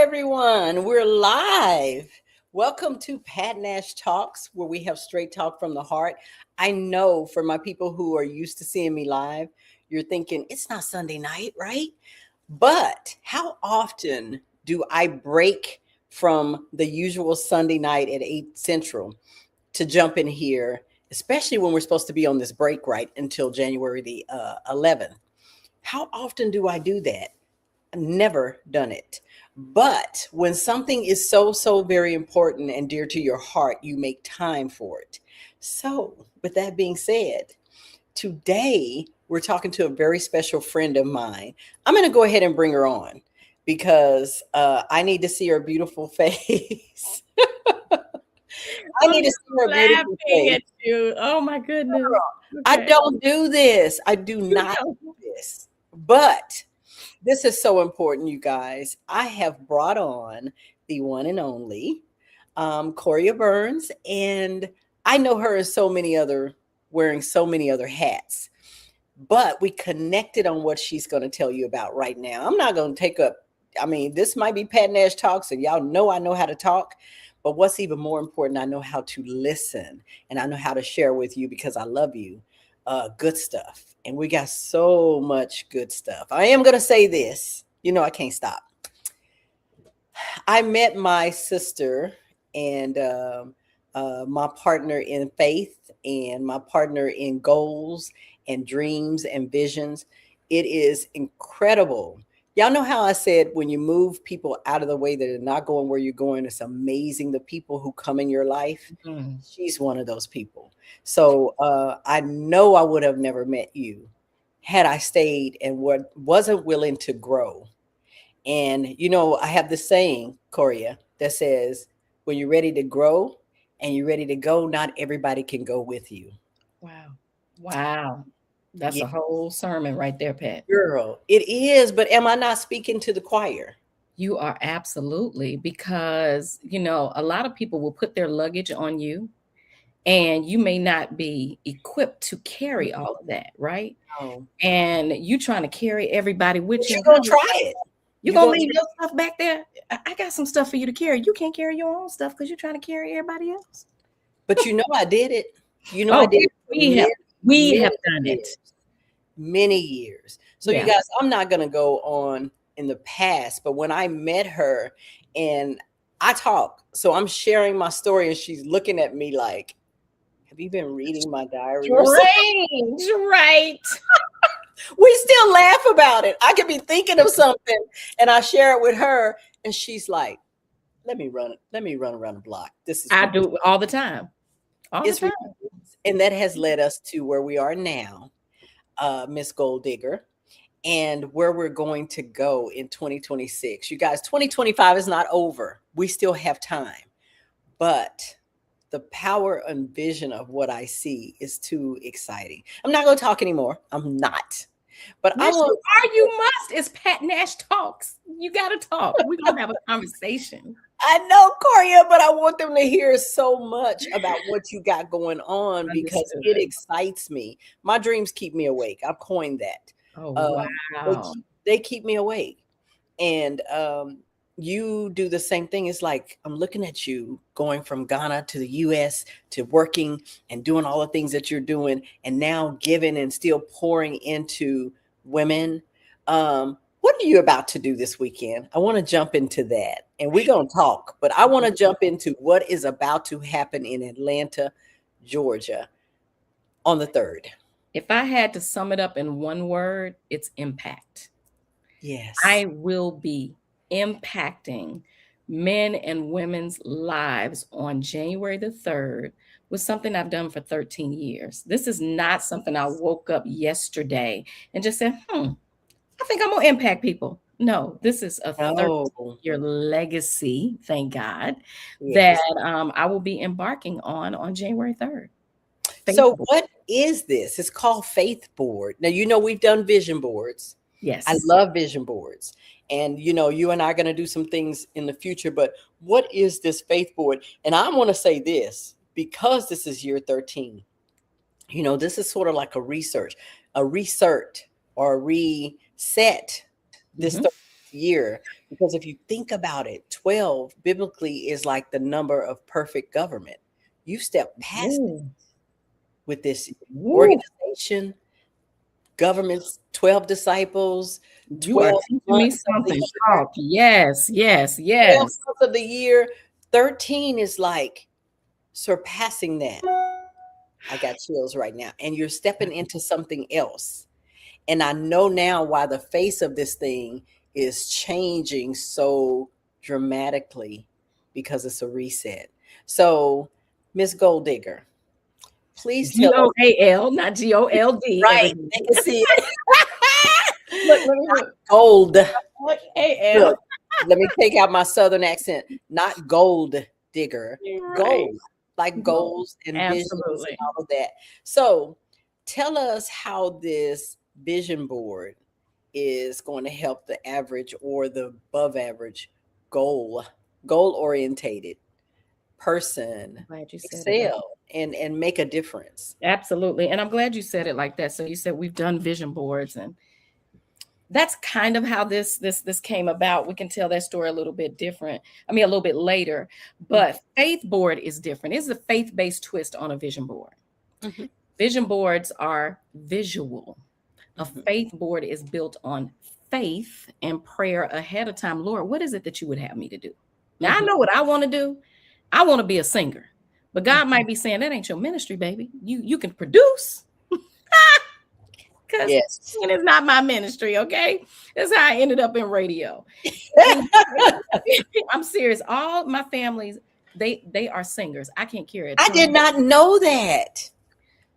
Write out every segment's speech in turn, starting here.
everyone. We're live. Welcome to Pat Nash Talks, where we have straight talk from the heart. I know for my people who are used to seeing me live, you're thinking it's not Sunday night, right? But how often do I break from the usual Sunday night at 8 Central to jump in here, especially when we're supposed to be on this break right until January the 11th? How often do I do that? Never done it. But when something is so very important and dear to your heart, you make time for it. So, with that being said, today we're talking to a very special friend of mine. I'm going to go ahead and bring her on because I need to see her beautiful face. I need to see her beautiful Laughing face. at you. Oh my goodness. I Okay. don't do this. I do not don't. do this. But this is so important, you guys. I have brought on the one and only Coriya Burns, and I know her as wearing so many other hats. But we connected on what she's going to tell you about right now. I'm not going to take up. I mean, this might be Pat Nash Talks, and y'all know I know how to talk. But what's even more important, I know how to listen, and I know how to share with you because I love you. Good stuff. And we got so much good stuff. I am going to say this. You know, I can't stop. I met my sister and my partner in faith and my partner in goals and dreams and visions. It is incredible. Y'all know how I said when you move people out of the way that are not going where you're going, it's amazing the people who come in your life. Mm. She's one of those people. So I know I would have never met you had I stayed and wasn't willing to grow. And you know, I have this saying, Coriya, that says, when you're ready to grow and you're ready to go, not everybody can go with you. Wow. Wow. That's Yeah, a whole sermon right there, Pat. girl, it is. But am I not speaking to the choir? You are absolutely, because, a lot of people will put their luggage on you and you may not be equipped to carry all of that, right? No. And you trying to carry everybody with But you. you're gonna try it. You You're gonna gonna leave your stuff back there? I got some stuff for you to carry. You can't carry your own stuff because you're trying to carry everybody else. but you know I did it. You know I Oh, did it for we have many, we many have done it. years. Many years. So you Yeah. guys, I'm not gonna go on in the past, but when I met her and I talk, so I'm sharing my story and she's looking at me like, have you been reading my diary or something? Strange, right? We still laugh about it. I could be thinking of something and I share it with her and she's like, let me run around the block. This is I ridiculous. do all the time. All the It's time. ridiculous. And that has led us to where we are now, Miss Gold Digger, and where we're going to go in 2026. You guys, 2025 is not over. We still have time. But the power and vision of what I see is too exciting. I'm not going to talk anymore. I'm not. But I Yes, you want are. You must. It's Pat Nash Talks. You got to talk. We're going to have a conversation. I know, Coriya, but I want them to hear so much about what you got going on because it Understood. excites me. My dreams keep me awake. I've coined that. Oh, They, wow. they keep me awake. And you do the same thing. It's like I'm looking at you going from Ghana to the US to working and doing all the things that you're doing and now giving and still pouring into women. What are you about to do this weekend? I want to jump into that and we're going to talk, but I want to jump into what is about to happen in Atlanta, Georgia on the 3rd. If I had to sum it up in one word, it's impact. Yes. I will be impacting men and women's lives on January the 3rd with something I've done for 13 years. This is not something I woke up yesterday and just said, I think I'm going to impact people. No, this is a Oh, 13-year legacy, thank God, yes. that I will be embarking on January 3rd. So FaithBoard. what is this? It's called FaithBoard. Now, you know, we've done vision boards. I Yes. love vision boards. And, you know, you and I are going to do some things in the future, but what is this FaithBoard? And I want to say this, because this is year 13, you know, this is sort of like a research or a reset this Mhm. 13th year, because if you think about it, 12 biblically is like the number of perfect government. You step past it Woo. with this Woo. organization, government's 12 disciples, You are 12 teaching me months of the something. year, Talk. Yes, yes, 12 yes. months of the year, 13 is like surpassing that. I got chills right now. And you're stepping into something else. And I know now why the face of this thing is changing so dramatically, because it's a reset. So, Miss Gold Digger, please tell us. GOAL, not GOLD. Right, Everybody. they can see it. Look, let me look. Gold. Look, AL. Look, let me take out my southern accent. Not gold digger, You're right. gold, like Gold. goals and visions and Absolutely. all of that. So, tell us how this vision board is going to help the average or the above average goal orientated person Glad you said it like excel and make a difference. absolutely. And I'm glad you said it like that. So you said we've done vision boards, and that's kind of how this came about. We can tell that story a little bit different. I mean, a little bit later. But Faith Board is different. It's a faith-based twist on a vision board. Mhm. Vision boards are visual. A Mhm. faith board is built on faith and prayer ahead of time. Lord, what is it that you would have me to do? Now I Mhm. know what I want to do. I want to be a singer. But God Mhm. might be saying that ain't your ministry, baby. You can produce. Because Yes. singing is not my ministry, okay? That's how I ended up in radio. And I'm serious. All my families, they are singers. I can't carry a I did tune. not know that.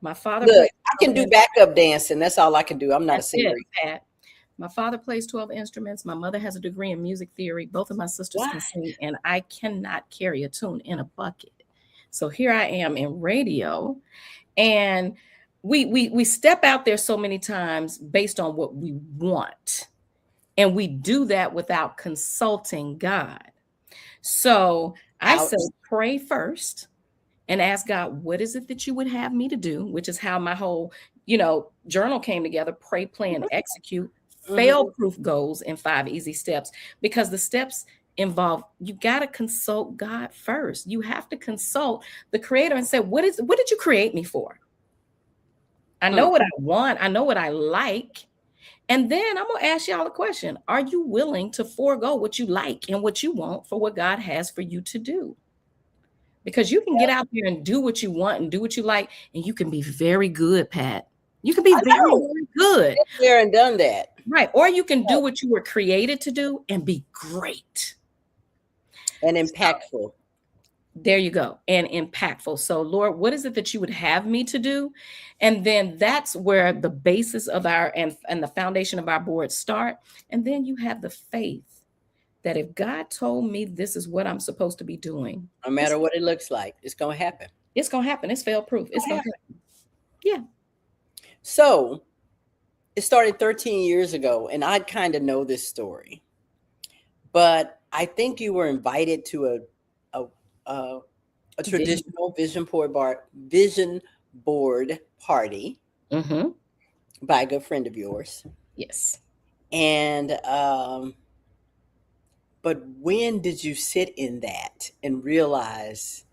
My father Look, plays I 12 can do instruments. backup dancing. That's all I can do. I'm not a That's singer. it, Pat. My father plays 12 instruments. My mother has a degree in music theory. Both of my sisters Why? can sing, and I cannot carry a tune in a bucket. So here I am in radio, and we step out there so many times based on what we want, and we do that without consulting God. So I Ouch. say pray first and ask God, what is it that you would have me to do? Which is how my whole, journal came together. Pray, plan, execute, Mhm. fail proof goals in 5 easy steps, because the steps involve, you got to consult God first. You have to consult the creator and say, what did you create me for? I know Hmm. what I want. I know what I like. And then I'm going to ask y'all a question. Are you willing to forego what you like and what you want for what God has for you to do? Because you can get out there and do what you want and do what you like, and you can be very good, Pat. You can be I very, know. very good. Been there and done that. Right. Or you can do what you were created to do and be great. And So impactful. there you go. And impactful. So, Lord, what is it that you would have me to do? And then that's where the basis of our and the foundation of our board start. And then you have the faith that if God told me this is what I'm supposed to be doing, No matter what it looks like, it's going to happen. it's going to happen. It's fail proof. It's going to happen. Yeah. So it started 13 years ago, and I kind of know this story, but I think you were invited to a, a, a traditional vision board party Mm-hmm. by a good friend of yours. Yes. And but when did you sit in that and realize,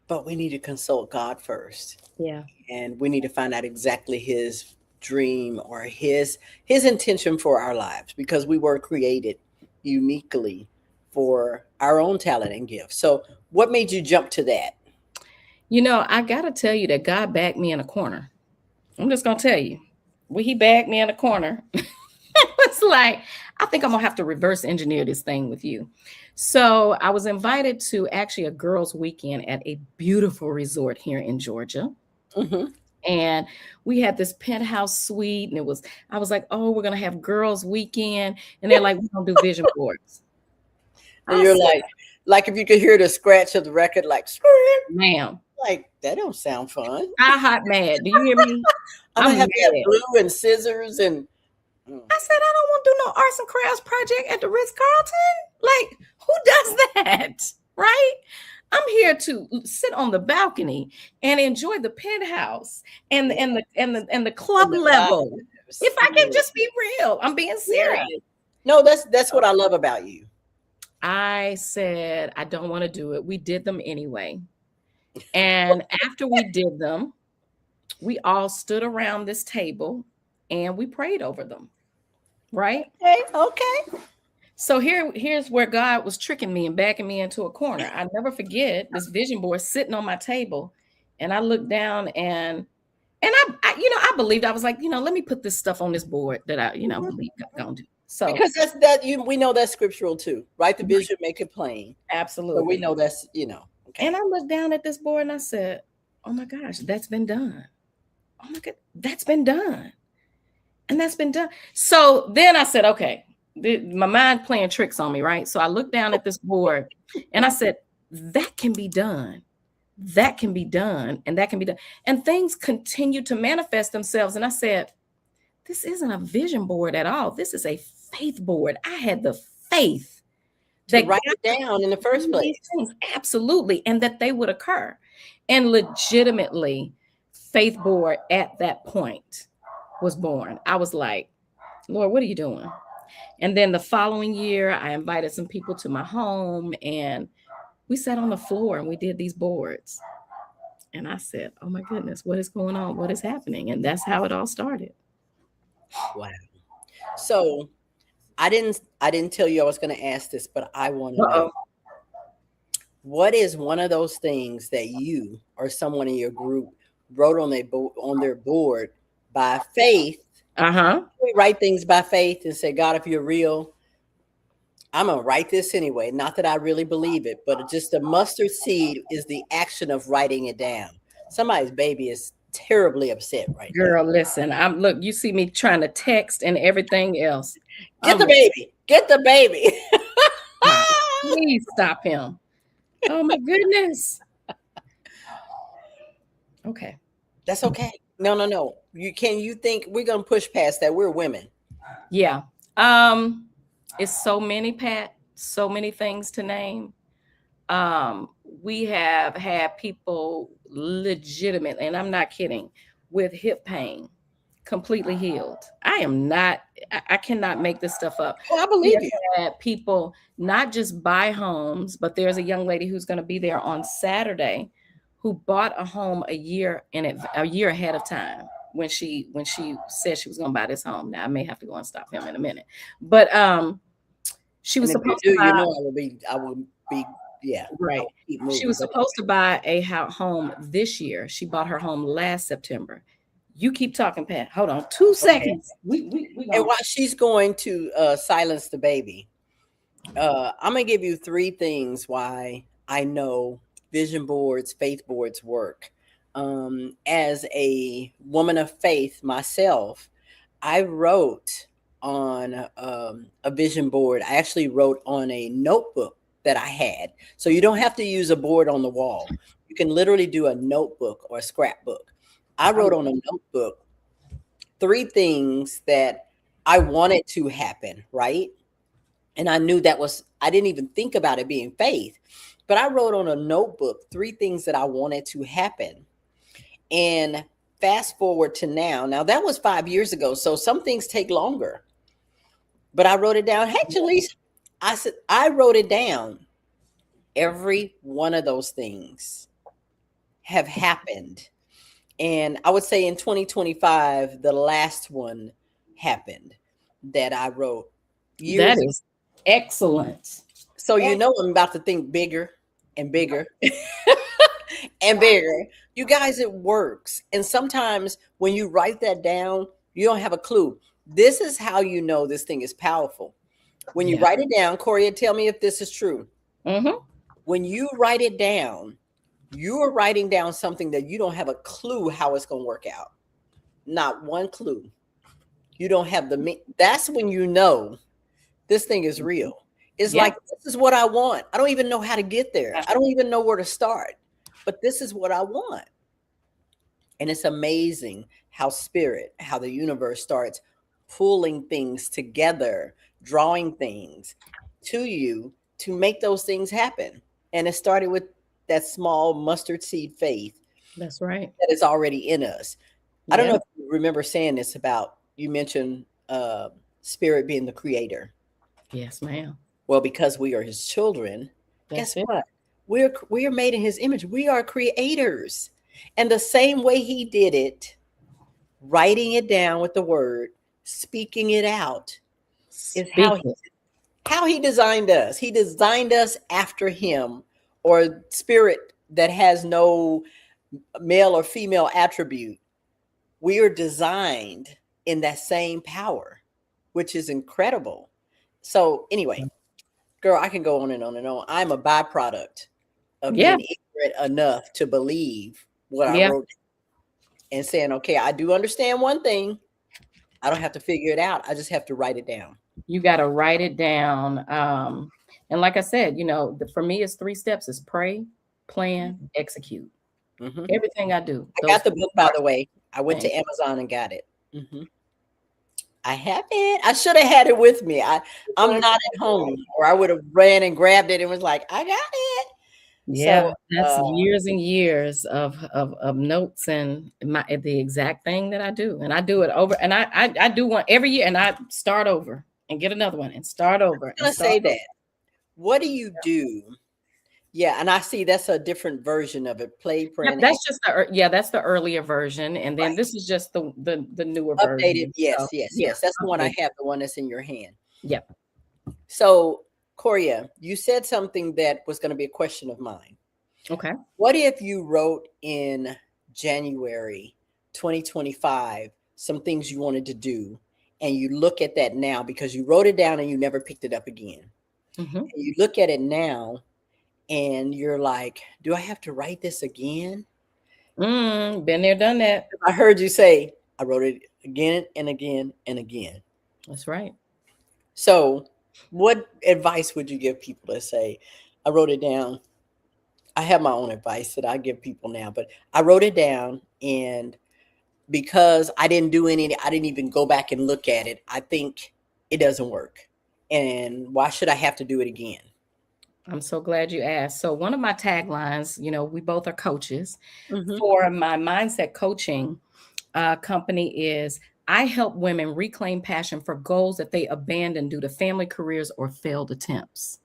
but we need to consult God first, Yeah. and we need to find out exactly his dream or his intention for our lives, because we were created uniquely for our own talent and gift. So what made you jump to that? I got to tell you that God backed me in a corner. I'm just going to tell you. When he backed me in a corner, it's like, I think I'm going to have to reverse engineer this thing with you. So I was invited to actually a girls' weekend at a beautiful resort here in Georgia. Mm-hmm. And we had this penthouse suite, and I was like, oh, we're going to have girls' weekend. And they're like, we don't do vision boards. And I you're said, like if you could hear the scratch of the record, like ma'am, like that don't sound fun. I hot mad. Do you hear me? I'm I'm gonna have to have mad. glue and scissors and I said, I don't want to do no arts and crafts project at the Ritz-Carlton. Like, who does that? Right? I'm here to sit on the balcony and enjoy the penthouse and the club and the level. vibes. If I can just be real, I'm being Yeah. serious. No, that's what I love about you. I said, I don't want to do it. We did them anyway. And after we did them, we all stood around this table and we prayed over them. Right. Okay, okay. So here's where God was tricking me and backing me into a corner. I never forget this vision board sitting on my table, and I looked down and I believed. I was like, let me put this stuff on this board that I believe God gonna do. So Because we know that's scriptural too, right? The vision make it plain. So we absolutely. know that's okay. And I looked down at this board and I said, "Oh my gosh, that's been done. Oh my God, that's been done, and that's been done." So then I said, "Okay." My mind playing tricks on me, right? So I looked down at this board and I said, that can be done. That can be done. And that can be done. And things continue to manifest themselves. And I said, this isn't a vision board at all. This is a faith board. I had the faith To write it down in the first place. Things, absolutely. And that they would occur. And legitimately, FaithBoard at that point was born. I was like, Lord, what are you doing? And then the following year, I invited some people to my home and we sat on the floor and we did these boards. And I said, oh my goodness, what is going on? What is happening? And that's how it all started. Wow. So I didn't tell you I was going to ask this, but I want to know, what is one of those things that you or someone in your group wrote on their board by faith? We write things by faith and say, God, if you're real, I'm going to write this anyway. Not that I really believe it, but just a mustard seed is the action of writing it down. Somebody's baby is terribly upset right now. Girl, listen, look, you see me trying to text and everything else. Get the baby. Get the baby. Please stop him. Oh my goodness. Okay. That's okay. No. You think we're going to push past that? We're women. Yeah. It's so many, Pat, so many things to name. We have had people legitimate, and I'm not kidding, with hip pain, completely healed. I cannot make this stuff up. Oh, I believe you. Had people not just buy homes, but there's a young lady who's going to be there on Saturday who bought a home a year ahead of time when she said she was going to buy this home. Now I may have to go and stop him in a minute, but she was supposed to buy. I will be. Yeah, right. She was supposed to buy a home this year. She bought her home last September. You keep talking, Pat. Hold on 2 seconds. And while she's going to silence the baby, I'm going to give you 3 things why I know vision boards, faith boards work. As a woman of faith myself, I wrote on a vision board. I actually wrote on a notebook that I had. So you don't have to use a board on the wall. You can literally do a notebook or a scrapbook. I wrote on a notebook 3 things that I wanted to happen, right? And I knew I didn't even think about it being faith, but I wrote on a notebook 3 things that I wanted to happen. And fast forward to now that was 5 years ago. So some things take longer, but I wrote it down. Hey, Jaleesa, I said, I wrote it down. Every one of those things have happened. And I would say in 2025, the last one happened that I wrote. That is excellent. So, I'm about to think bigger and bigger and bigger. You guys, it works. And sometimes when you write that down, you don't have a clue. This is how you know this thing is powerful. When you write it down, Coriya, tell me if this is true. Mm-hmm. When you write it down, you are writing down something that you don't have a clue how it's going to work out. Not one clue. You don't have that's when you know this thing is real. It's like, this is what I want. I don't even know how to get there. I don't even know where to start, but this is what I want. And it's amazing how the universe starts pulling things together, drawing things to you to make those things happen. And it started with that small mustard seed faith. That's right. That is already in us. I don't know if you remember saying this you mentioned spirit being the creator. Yes, ma'am. Well, because we are his children, That's guess it. what? We are made in his image. We are creators. And the same way he did it, writing it down with the word, speaking it out, is Speak it. how he designed us. He designed us after him, or spirit that has no male or female attribute. We are designed in that same power, which is incredible. So anyway, girl, I can go on and on and on. I'm a byproduct of Yeah. being ignorant enough to believe what I Yeah. wrote and saying, okay, I do understand one thing. I don't have to figure it out. I just have to write it down. You got to write it down. And like I said, for me, it's 3 steps: is pray, plan, execute. Hmm. Everything I do, I those got the 3 book, by parts the way. I of went things. to Amazon and got it. Hmm. I have it. I should have had it with me. I'm not at home, or I would have ran and grabbed it and was like, I got it. Yeah, So, that's years and years of notes and the exact thing that I do, and I do it over, and I do one every year, and I start over and get another one and start over I'm and gonna start say over. that. What do you do? Yeah, and I see that's a different version of it. Play, Yep, print, that's just that's the earlier version, and then right. this is just the newer Updated. version. So Yes, yes, yeah, yes. That's the one I updated. have, the one that's in your hand. Yep. So, Coriya, you said something that was going to be a question of mine. Okay. What if you wrote in January 2025 some things you wanted to do, and you look at that now because you wrote it down and you never picked it up again? Mm-hmm. And you look at it now and you're like, do I have to write this again? Been there, done that. I heard you say, I wrote it again and again and again. That's right. So, what advice would you give people that say, I wrote it down? I have my own advice that I give people now, but I wrote it down, and because I didn't do any, I didn't even go back and look at it. I think it doesn't work. And why should I have to do it again? I'm so glad you asked. So one of my taglines, we both are coaches. Hmm. For my mindset coaching company is I help women reclaim passion for goals that they abandoned due to family careers or failed attempts.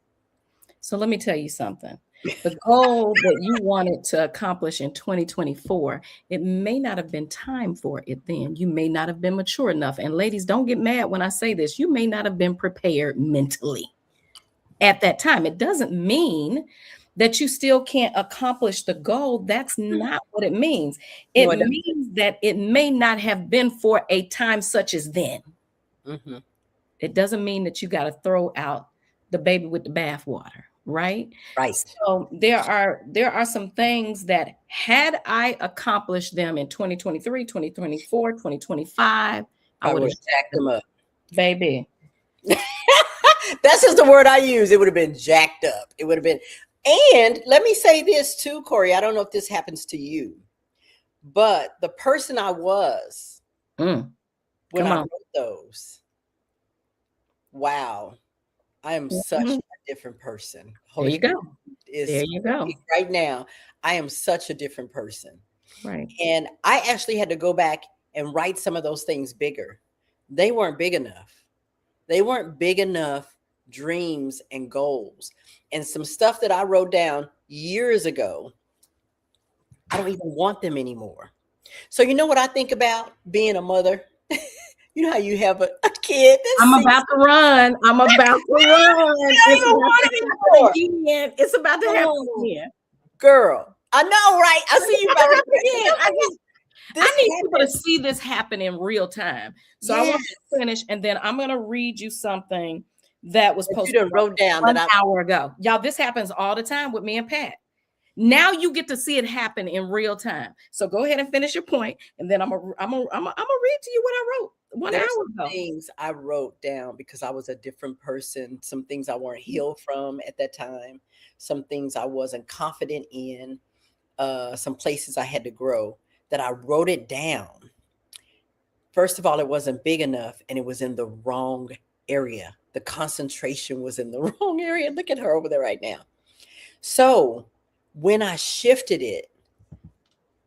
So let me tell you something. The goal that you wanted to accomplish in 2024, it may not have been time for it then. You may not have been mature enough. And ladies, don't get mad when I say this. You may not have been prepared mentally at that time. It doesn't mean that you still can't accomplish the goal. That's not what it means. No, It it doesn't. means that it may not have been for a time such as then. Hmm. It doesn't mean that you got to throw out the baby with the bathwater, right? Right. So there are some things that had I accomplished them in 2023, 2024, 2025, I I would would have have jacked them up. baby. That's just the word I use. It would have been jacked up. It would have been. And let me say this too, Corey. I don't know if this happens to you, but the person I was Mm, when come I on. wrote those, wow, I am such Mhm. a different person. There Holy you go. Spirit There is you go. right now. I am such a different person. Right. And I actually had to go back and write some of those things bigger. They weren't big enough. They weren't big enough dreams and goals. And some stuff that I wrote down years ago, I don't even want them anymore. So, you know what I think about being a mother? You know how you have a kid I'm that's about 6. to run. I'm about to run. I don't It's even about want to it happen anymore. again. It's about to happen Oh, again. girl. I know, right? I It's see you about about to to happen again. this I need people to happened. see this happen in real time. So I Yes. want to finish, and then I'm going to read you something that was That you posted done wrote down that one I hour ago. Y'all, this happens all the time with me and Pat. Now you get to see it happen in real time. So go ahead and finish your point, and then I'm gonna read to you what I wrote 1 hour there's some ago. things I wrote down because I was a different person, some things I weren't healed from at that time, some things I wasn't confident in, some places I had to grow, that I wrote it down. First of all, it wasn't big enough and it was in the wrong area. The concentration was in the wrong area. Look at her over there right now. So when I shifted it,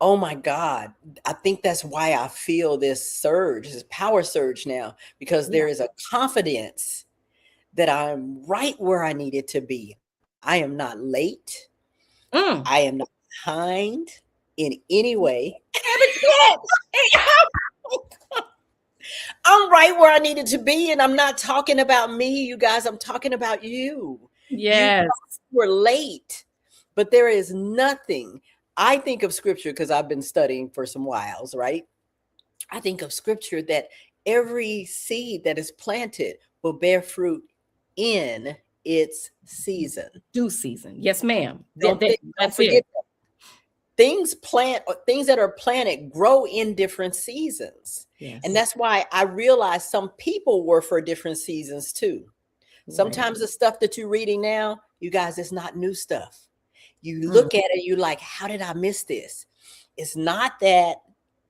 oh my God, I think that's why I feel this surge, this power surge now, because Yeah. there is a confidence that I'm right where I needed to be. I am not late. I am Mm. not behind in any way. I'm right where I needed to be. And I'm not talking about me, you guys. I'm talking about you. You Yes. were late, but there is nothing. I think of scripture because I've been studying for some whiles, right? I think of scripture that every seed that is planted will bear fruit in its season. Due season. Yes, ma'am. Don't That's it. forget things that are planted grow in different seasons. And Yes. that's why I realized some people were for different seasons too. Right. Sometimes the stuff that you're reading now, you guys, it's not new stuff. You Mm. look at it, you like, how did I miss this? It's not that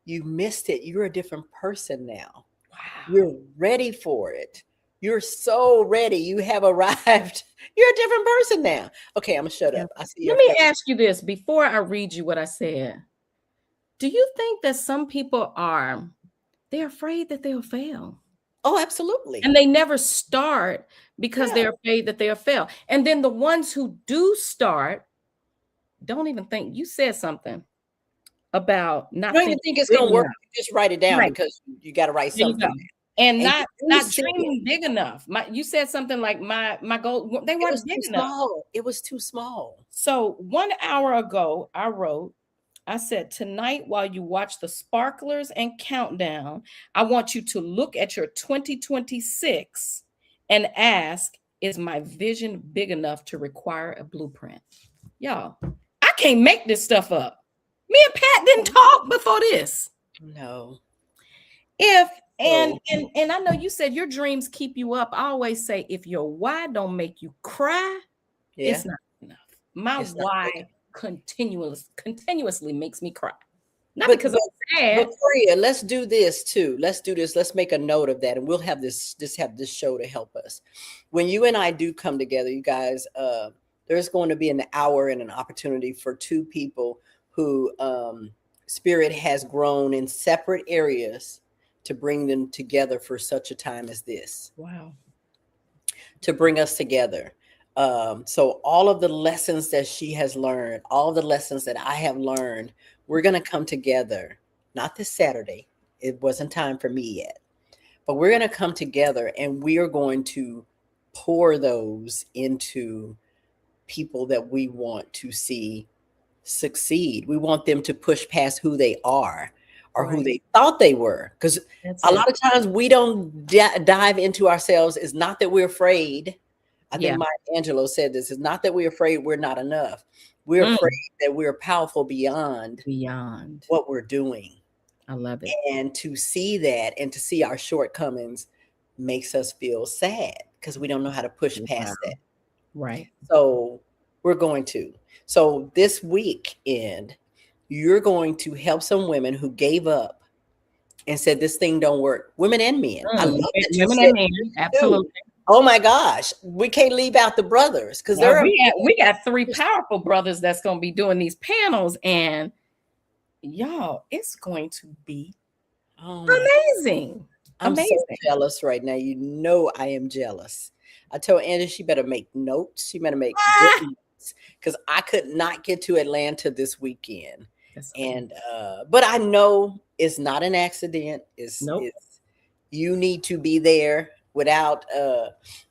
you missed it. You're a different person now. Wow. You're ready for it. You're so ready. You have arrived. You're a different person now. Okay, I'm gonna shut Yeah. up. I see Let your me face. ask you this before I read you what I said. Do you think that some people they're afraid that they'll fail? Oh, absolutely. And they never start because Yeah. they're afraid that they'll fail. And then the ones who do start don't even think. You said something about You not don't even thinking think it's big gonna work. enough. You just write it down Right. because you got to write There you something go. down. And And not you do not see it. dreaming big enough. You said something like my goal, they It was weren't big too enough. small. It was too small. So 1 hour ago, I said, tonight, while you watch the sparklers and countdown, I want you to look at your 2026 and ask, is my vision big enough to require a blueprint? Y'all, I can't make this stuff up. Me and Pat didn't talk before this. No. If So and I know you said your dreams keep you up. I always say if your why don't make you cry, yeah, it's not enough. My it's not why big. continuously makes me cry. Not But because but I'm but sad. Coriya, let's do this too. Let's do this. Let's make a note of that, and we'll have this. Just have this show to help us. When you and I do come together, you guys, there's going to be an hour and an opportunity for two people who spirit has grown in separate areas to bring them together for such a time as this, Wow. to bring us together. So all of the lessons that she has learned, all the lessons that I have learned, we're going to come together. Not this Saturday. It wasn't time for me yet. But we're going to come together and we are going to pour those into people that we want to see succeed. We want them to push past who they are or who Right. they thought they were. Because That's a it. lot of times we don't dive into ourselves. It's not that we're afraid. I think Yeah. Maya Angelou said this. It's not that we're afraid we're not enough. We're Mm. afraid that we're powerful beyond Beyond. what we're doing. I love it. And to see that and to see our shortcomings makes us feel sad because we don't know how to push Wow. past that. Right. So we're going to. So this weekend, you're going to help some women who gave up and said this thing don't work. Women and men. I love that you Women said and men. Absolutely. oh my gosh, we can't leave out the brothers because Now they're we got three powerful brothers that's gonna be doing these panels, and y'all, it's going to be oh my, amazing. I'm so Amazing. jealous right now. You know I am jealous. I told Angela she better make notes. She better make good Ah! notes because I could not get to Atlanta this weekend. That's okay. And but I know it's not an accident. Nope. It's you need to be there without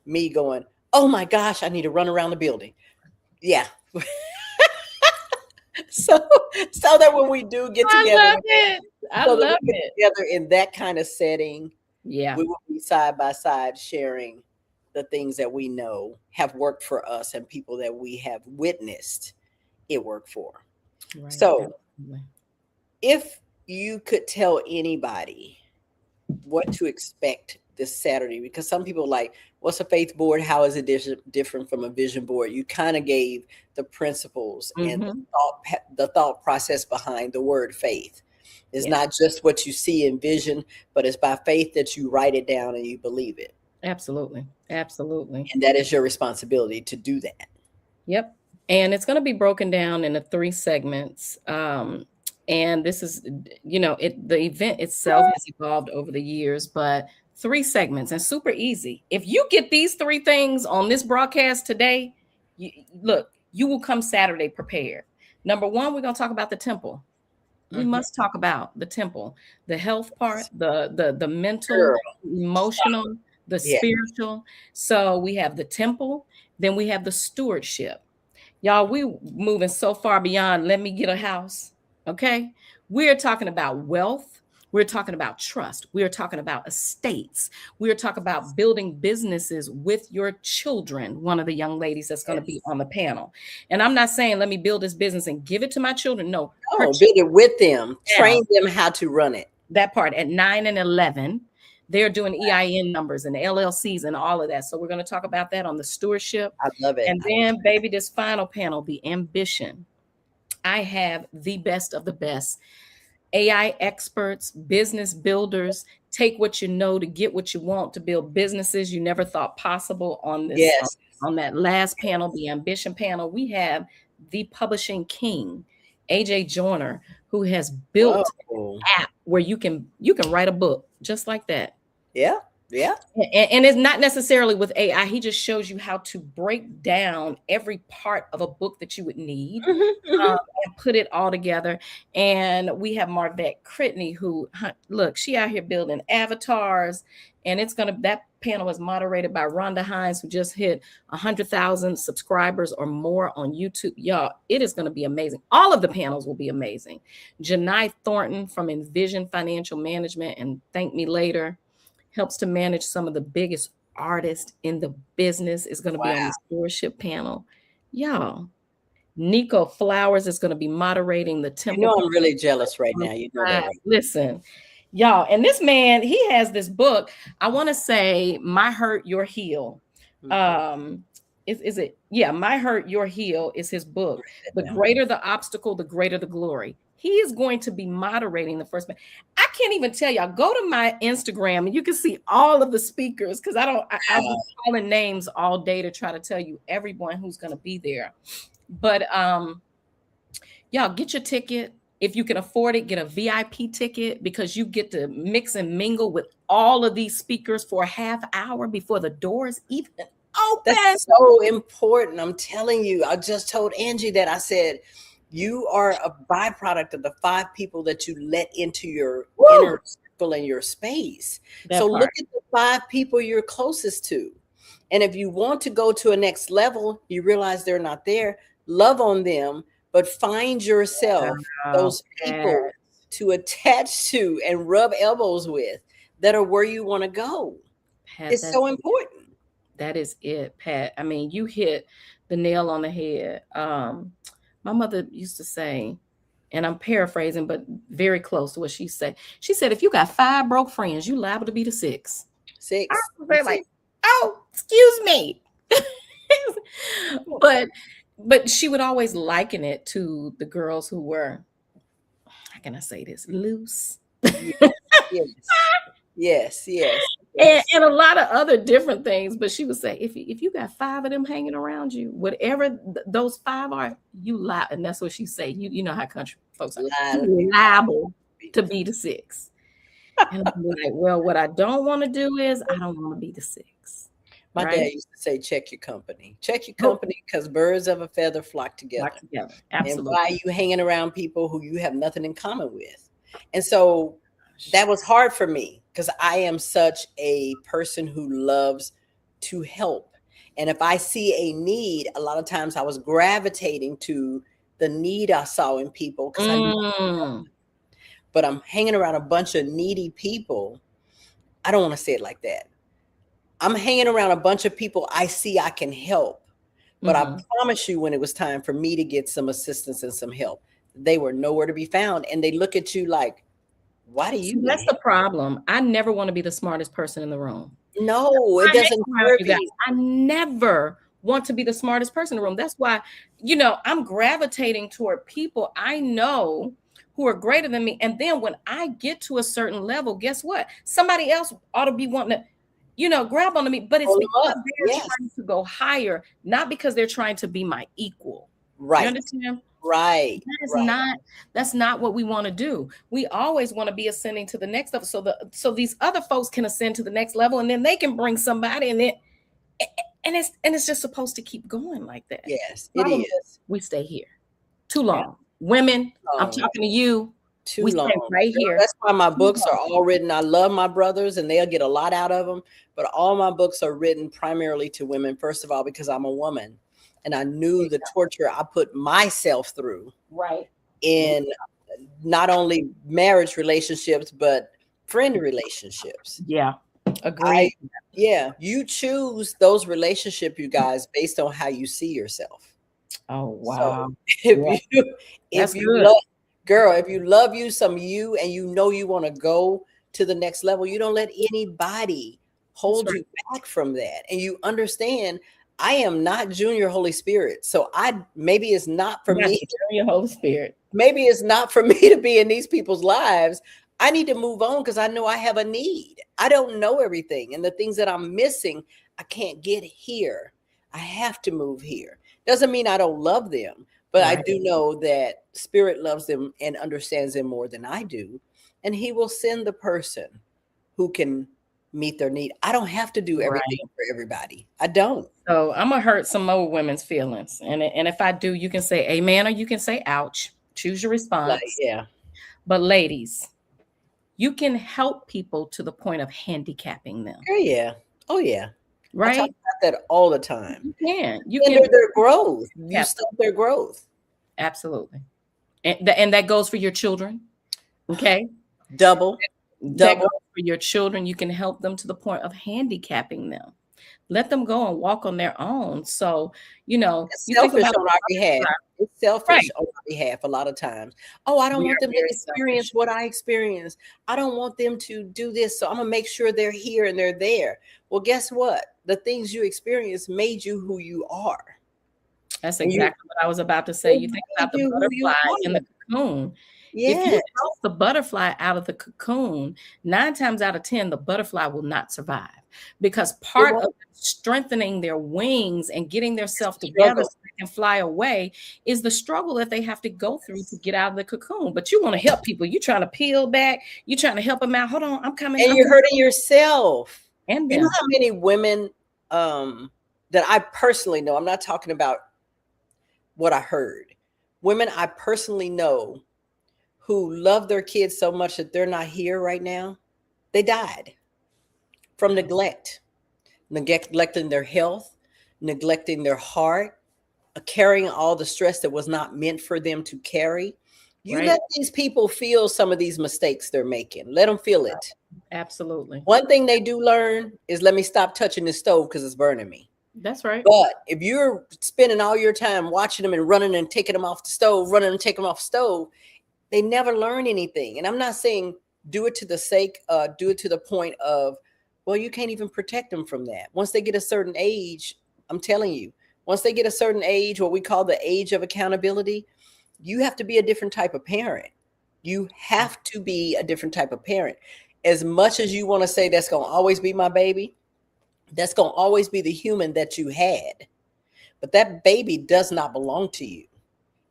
me going, oh my gosh, I need to run around the building. Yeah. so so that when we do get I together, love it. I so that love we get it. together in that kind of setting, Yeah. we will be side by side sharing the things that we know have worked for us and people that we have witnessed it work for. Right. So Absolutely. if you could tell anybody what to expect this Saturday, because some people like, what's a faith board? How is it different from a vision board? You kind of gave the principles and the thought process behind the word faith. It's Yeah. not just what you see in vision, but it's by faith that you write it down and you believe it. Absolutely. Absolutely. And that is your responsibility to do that. Yep. And it's going to be broken down into 3 segments. And this is, the event itself has evolved over the years, but 3 segments and super easy. If you get these 3 things on this broadcast today, look, you will come Saturday prepared. Number 1, we're going to talk about the temple. We must talk about the temple, the health part, the mental, Girl. emotional, the Yeah. spiritual. So we have the temple, then we have the stewardship. Y'all, we moving so far beyond let me get a house. Okay. We're talking about wealth. We're talking about trust. We're talking about estates. We're talking about building businesses with your children. One of the young ladies that's going to be on the panel. And I'm not saying let me build this business and give it to my children. No, build it with them. Train them how to run it. That part at 9 and 11. They're doing EIN numbers and LLCs and all of that. So we're going to talk about that on the stewardship. I love it. And then, baby, this final panel, the ambition. I have the best of the best. AI experts, business builders, take what you know to get what you want to build businesses you never thought possible on this. Yes. On that last panel, the ambition panel, we have the publishing king, AJ Joyner, who has built an app where you can write a book just like that. Yeah. Yeah. And it's not necessarily with AI. He just shows you how to break down every part of a book that you would need and put it all together. And we have Marvette Critney, who, look, she out here building avatars. And that panel is moderated by Rhonda Hines, who just hit 100,000 subscribers or more on YouTube. Y'all, it is going to be amazing. All of the panels will be amazing. Janai Thornton from Envision Financial Management and Thank Me Later helps to manage some of the biggest artists in the business, is going to be on the stewardship panel. Y'all, Nico Flowers is going to be moderating the temple. You know, I'm really jealous right now. You know that. Right? Listen, y'all, and this man, he has this book. I want to say My Hurt, Your Heal. Is it? Yeah, My Hurt, Your Heal is his book. The greater the obstacle, the greater the glory. He is going to be moderating the first. I can't even tell y'all. Go to my Instagram and you can see all of the speakers, because I've been calling names all day to try to tell you everyone who's going to be there. But y'all, get your ticket. If you can afford it, get a VIP ticket, because you get to mix and mingle with all of these speakers for a half hour before the doors even open. That's so important. I'm telling you. I just told Angee that. I said, you are a byproduct of the 5 people that you let into your inner circle and your space. Look at the 5 people you're closest to. And if you want to go to a next level, you realize they're not there, love on them, but find yourself those people to attach to and rub elbows with that are where you want to go. Pat, it's so important. That is it, Pat. I mean, you hit the nail on the head. My mother used to say, and I'm paraphrasing, but very close to what she said. She said, if you got 5 broke friends, you liable to be the 6th. 6. I was like, oh, excuse me. But she would always liken it to the girls who were, how can I say this, loose. Yes. And a lot of other different things. But she would say, if you got 5 of them hanging around you, whatever those 5 are, you lie. And that's what she say. You know how country folks are. You're liable to be the 6th. And I'm like, well, what I don't want to do is I don't want to be the 6th. My dad used to say, check your company. Check your company, because birds of a feather flock together. Absolutely. And why are you hanging around people who you have nothing in common with? And so that was hard for me, because I am such a person who loves to help. And if I see a need, a lot of times I was gravitating to the need I saw in people, because I knew. But I'm hanging around a bunch of needy people. I don't want to say it like that. I'm hanging around a bunch of people I see I can help. But I promise you, when it was time for me to get some assistance and some help, they were nowhere to be found. And they look at you like, why do you? That's the problem. I never want to be the smartest person in the room. No, it doesn't serve you. I never want to be the smartest person in the room. That's why, I'm gravitating toward people I know who are greater than me. And then when I get to a certain level, guess what? Somebody else ought to be wanting to, grab onto me. But it's because they're trying to go higher, not because they're trying to be my equal. Right. You understand? Right. That is Right. not, that's not what we want to do. We always want to be ascending to the next level so these other folks can ascend to the next level, and then they can bring somebody, and it's just supposed to keep going like that. Yes, it Problem is, is. we stay here too Yeah. long. Women, I'm Long. talking to you. Too We stay long. right Girl, here that's why my too books are long. all written. I love my brothers and they'll get a lot out of them, but all my books are written primarily to women, first of all, because I'm a woman and I knew the torture I put myself through Right. in not only marriage relationships, but friend relationships. Yeah. I, Agreed. yeah, you choose those relationships, you guys, based on how you see yourself. Oh, So wow. if Yeah, if that's you good. love, girl, if you love you some you and you know you want to go to the next level, you don't let anybody That's hold right. you back from that. And you understand I am not junior Holy Spirit. So I maybe it's not for Not me. the Junior Holy Spirit. Maybe it's not for me to be in these people's lives. I need to move on because I know I have a need. I don't know everything. And the things that I'm missing, I can't get here. I have to move here. Doesn't mean I don't love them, but I Right. do know that Spirit loves them and understands them more than I do. And He will send the person who can meet their need. I don't have to do everything Right. for everybody. I don't. So I'm gonna hurt some more women's feelings, and if I do, you can say amen or you can say ouch. Choose your Like, response. yeah. But ladies, you can help people to the point of handicapping them, Oh, yeah. Oh, yeah. I talk right? about that all the time. You can. You Hinder can their growth. You have stop their growth. absolutely, and that goes for your children. Okay, Double, that goes double. for your children. You can help them to the point of handicapping them. Let them go and walk on their own. So It's you think selfish about on our behalf. It's selfish right. on our behalf a lot of times. Oh, I don't We want are them to very experience selfish. what I experienced. I don't want them to do this. So I'm going to make sure they're here and they're there. Well, guess what? The things you experienced made you who you are. That's And you exactly what I was about to say. it You think made about the you who you butterfly in are. the cocoon. If you Yes. toss the butterfly out of the cocoon, 9 times out of 10, the butterfly will not survive because It part of won't strengthening their wings and getting their self together struggle. so they can fly away is the struggle that they have to go through to get out of the cocoon. But you want to help people. You're trying to peel back. You're trying to help them out. Hold on, I'm coming. And I'm you're coming. hurting yourself. And You know them. how many women that I personally know, I'm not talking about what I heard. Women I personally know who love their kids so much that they're not here right now, they died from neglect, neglecting their health, neglecting their heart, carrying all the stress that was not meant for them to carry. You Right? let these people feel some of these mistakes they're making. Let them feel it. Absolutely. One thing they do learn is let me stop touching this stove because it's burning me. That's right. But if you're spending all your time watching them and running and taking them off the stove, running and taking them off the stove, they never learn anything. And I'm not saying do it to the sake, do it to the point of, well, you can't even protect them from that. Once they get a certain age, I'm telling you, once they get a certain age, what we call the age of accountability, you have to be a different type of parent. You have to be a different type of parent. As much as you want to say that's going to always be my baby, that's going to always be the human that you had. But that baby does not belong to you.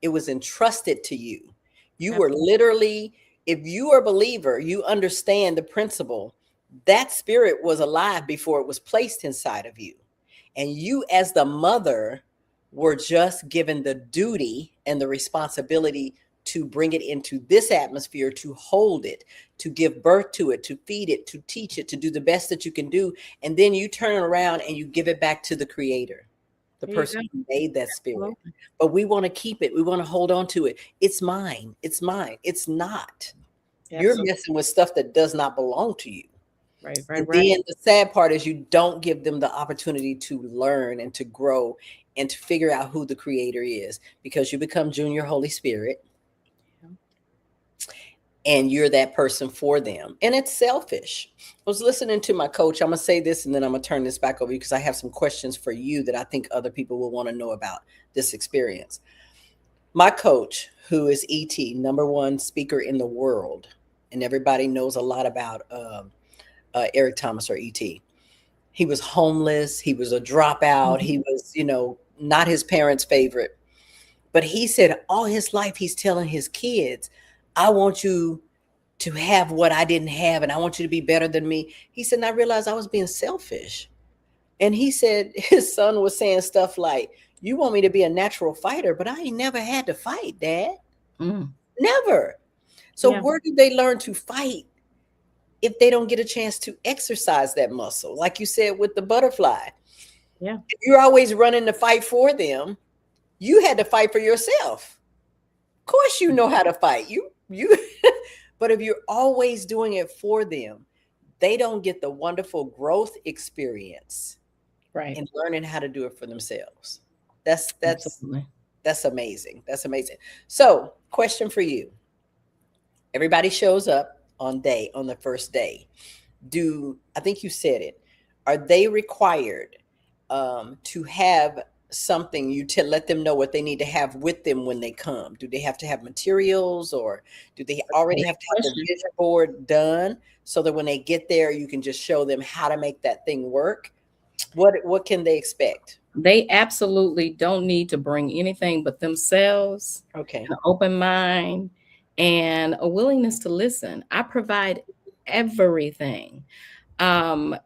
It was entrusted to you. You were Absolutely. literally, if you are a believer, you understand the principle. That spirit was alive before it was placed inside of you. And you, as the mother, were just given the duty and the responsibility to bring it into this atmosphere, to hold it, to give birth to it, to feed it, to teach it, to do the best that you can do. And then you turn around and you give it back to the creator, the There you person go. who made that spirit. Absolutely. But we want to keep it. We want to hold on to it. It's mine. It's mine. It's not. You're Absolutely. messing with stuff that does not belong to you. Right, And right, right. then the sad part is you don't give them the opportunity to learn and to grow and to figure out who the creator is because you become junior Holy Spirit Yeah. and you're that person for them. And it's selfish. I was listening to my coach. I'm going to say this and then I'm going to turn this back over because I have some questions for you that I think other people will want to know about this experience. My coach, who is ET, number one speaker in the world, and everybody knows a lot about Eric Thomas or ET. He was homeless. He was a dropout. Mhm. He was, not his parents' favorite. But he said all his life he's telling his kids, I want you to have what I didn't have, and I want you to be better than me. He said, and I realized I was being selfish. And he said his son was saying stuff like, you want me to be a natural fighter, but I ain't never had to fight, Dad. Mm. Never. So Yeah. where do they learn to fight if they don't get a chance to exercise that muscle? Like you said with the butterfly. Yeah. If you're always running to fight for them, you had to fight for yourself. Of course you know how to fight. You but if you're always doing it for them, they don't get the wonderful growth experience Right. in learning how to do it for themselves. That's Absolutely. that's amazing. That's amazing. So, question for you. Everybody shows up on the first day. Do I think you said it? Are they required to have something you to let them know what they need to have with them when they come? Do they have to have materials, or do they already Great have to have the question. vision board done so that when they get there, you can just show them how to make that thing work? What can they expect? They absolutely don't need to bring anything but themselves, Okay. an open mind, and a willingness to listen. I provide everything.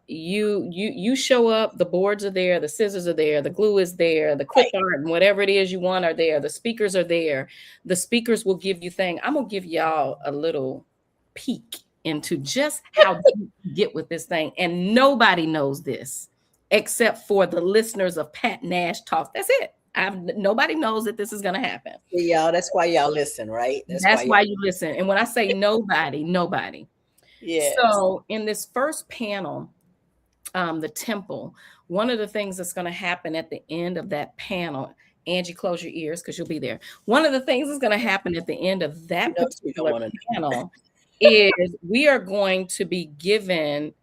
You show up, the boards are there, the scissors are there, the glue is there, the clip Right. art and whatever it is you want are there, the speakers are there. The speakers will give you thing. I'm gonna give y'all a little peek into just how deep you get with this thing, and nobody knows this except for the listeners of Pat Nash Talks. That's it. Nobody knows that this is gonna happen. See, y'all, that's why y'all listen, right? That's why That's y'all, why you listen. And when I say nobody, nobody. yes. So in this first panel, the temple, one of the things that's going to happen at the end of that panel, Angee, close your ears because you'll be there. One of the things that's going to happen at the end of You that know you don't particular want to panel is we are going to be giving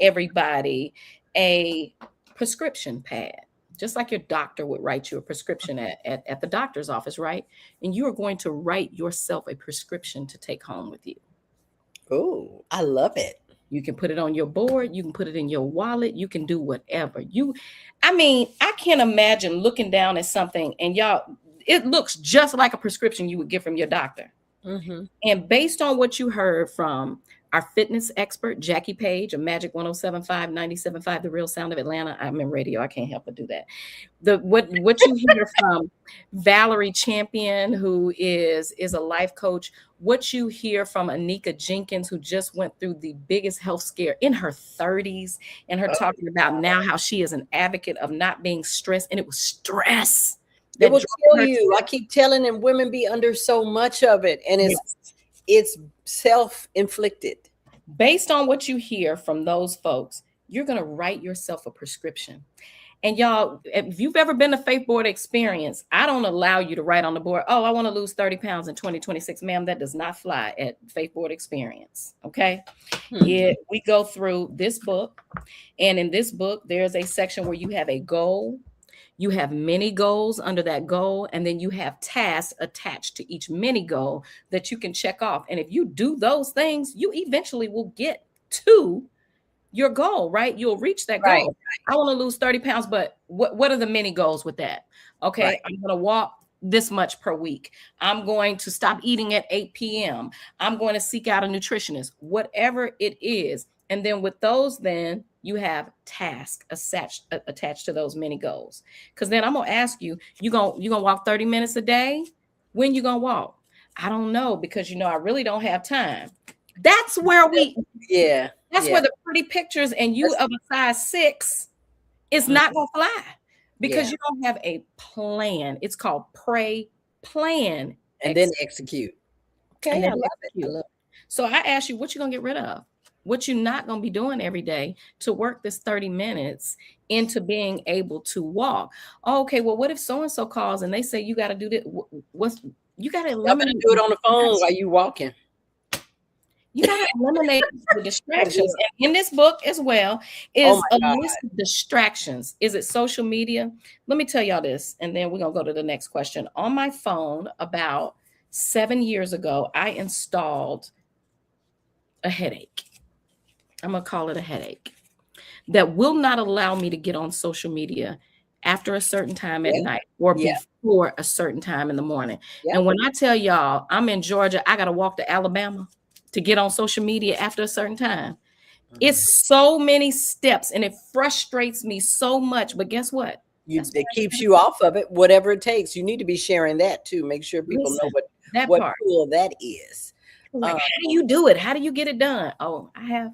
everybody a prescription pad, just like your doctor would write you a prescription at the doctor's office, right? And you are going to write yourself a prescription to take home with you. know. Oh, I love it. You can put it on your board, you can put it in your wallet, you can do whatever. I mean, I can't imagine looking down at something and y'all, it looks just like a prescription you would get from your doctor. Mm-hmm. And based on what you heard from our fitness expert, Jackie Page of Magic 1075, 97.5, The Real Sound of Atlanta. I'm in radio. I can't help but do that. What you hear from Valerie Champion, who is a life coach, what you hear from Anika Jenkins, who just went through the biggest health scare in her 30s, and her Oh, talking about now how she is an advocate of not being stressed, and it was stress it that will drove kill her you. to I keep telling them women be under so much of it, and it. it's self-inflicted. Based on what you hear from those folks, you're going to write yourself a prescription. And y'all, if you've ever been to FaithBoard experience, I don't allow you to write on the board, oh, I want to lose 30 pounds in 2026. Ma'am, that does not fly at FaithBoard experience. Okay. We go through this book. And in this book, there's a section where you have a goal. You have many goals under that goal, and then you have tasks attached to each mini goal that you can check off. And if you do those things, you eventually will get to your goal, right? You'll reach that Right, goal. I want to lose 30 pounds, but what are the mini goals with that? right. Okay, I'm going to walk this much per week. I'm going to stop eating at 8 p.m. I'm going to seek out a nutritionist, whatever it is. And then with those, then you have tasks attached to those mini goals. Because then I'm gonna ask you, you gonna walk 30 minutes a day? When you gonna walk? I don't know, because I really don't have time. That's where Yeah, that's yeah. where the pretty pictures and you That's, of a size 6 is mm, not gonna fly because yeah. you don't have a plan. It's called pray, plan, And then execute. and Okay, I then love it. I execute. love So I ask you, what you gonna get rid of? What you're not gonna be doing every day to work this 30 minutes into being able to walk. Oh, okay, well, what if so and so calls and they say you got to do that? What's you got to it. Y'all better eliminate do the it on the phone while distractions. you walking. You got to eliminate the distractions. Oh And in this book as well is a my God. list of distractions. Is it social media? Let me tell y'all this, and then we're gonna go to the next question. On my phone, about 7 years ago, I installed a headache. I'm gonna call it a headache that will not allow me to get on social media after a certain time at Yeah. night or Yeah. before a certain time in the morning. Yeah. And when I tell y'all I'm in Georgia, I got to walk to Alabama to get on social media after a certain time. It's so many steps and it frustrates me so much. But guess what? It keeps you off of it, whatever it takes. You need to be sharing that too. Make sure people know that what part. tool that is. Like, how do you do it? How do you get it done? Oh, I have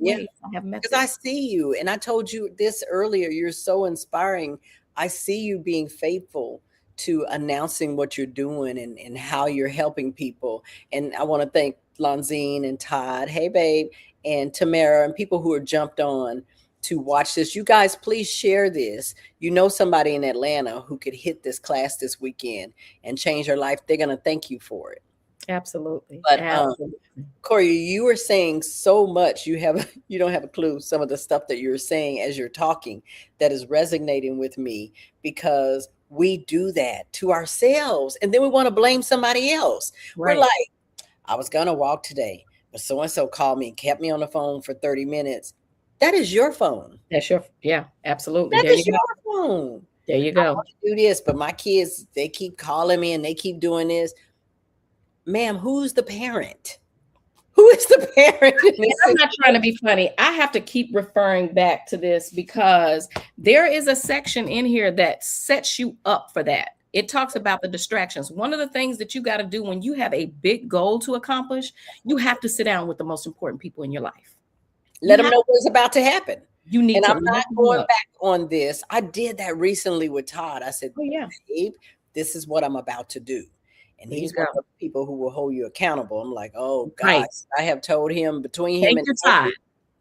Yeah. ways. I have methods. Because I see you, and I told you this earlier. You're so inspiring. I see you being faithful to announcing what you're doing and how you're helping people. And I want to thank Lonzine and Todd, hey babe, and Tamara, and people who are jumped on to watch this. You guys, please share this. You know somebody in Atlanta who could hit this class this weekend and change their life. They're going to thank you for it. Absolutely. But Absolutely. Coriya, you were saying so much. You don't have a clue some of the stuff that you're saying as you're talking that is resonating with me, because we do that to ourselves and then we want to blame somebody else. Right. We're like, I was gonna walk today, but so and so called me and kept me on the phone for 30 minutes. That is your phone. That's absolutely. That is your phone. There you I go. want to do this, but my kids, they keep calling me and they keep doing this. Ma'am, who's the parent? Who is the parent? I'm not trying to be funny. I have to keep referring back to this because there is a section in here that sets you up for that. It talks about the distractions. One of the things that you got to do when you have a big goal to accomplish, you have to sit down with the most important people in your life. Let them know what's about to happen. You need to. I'm not going back on this. I did that recently with Todd. I said, babe, this is what I'm about to do. And he's one of the people who will hold you accountable. I'm like, oh, God, I have told him between him and Todd.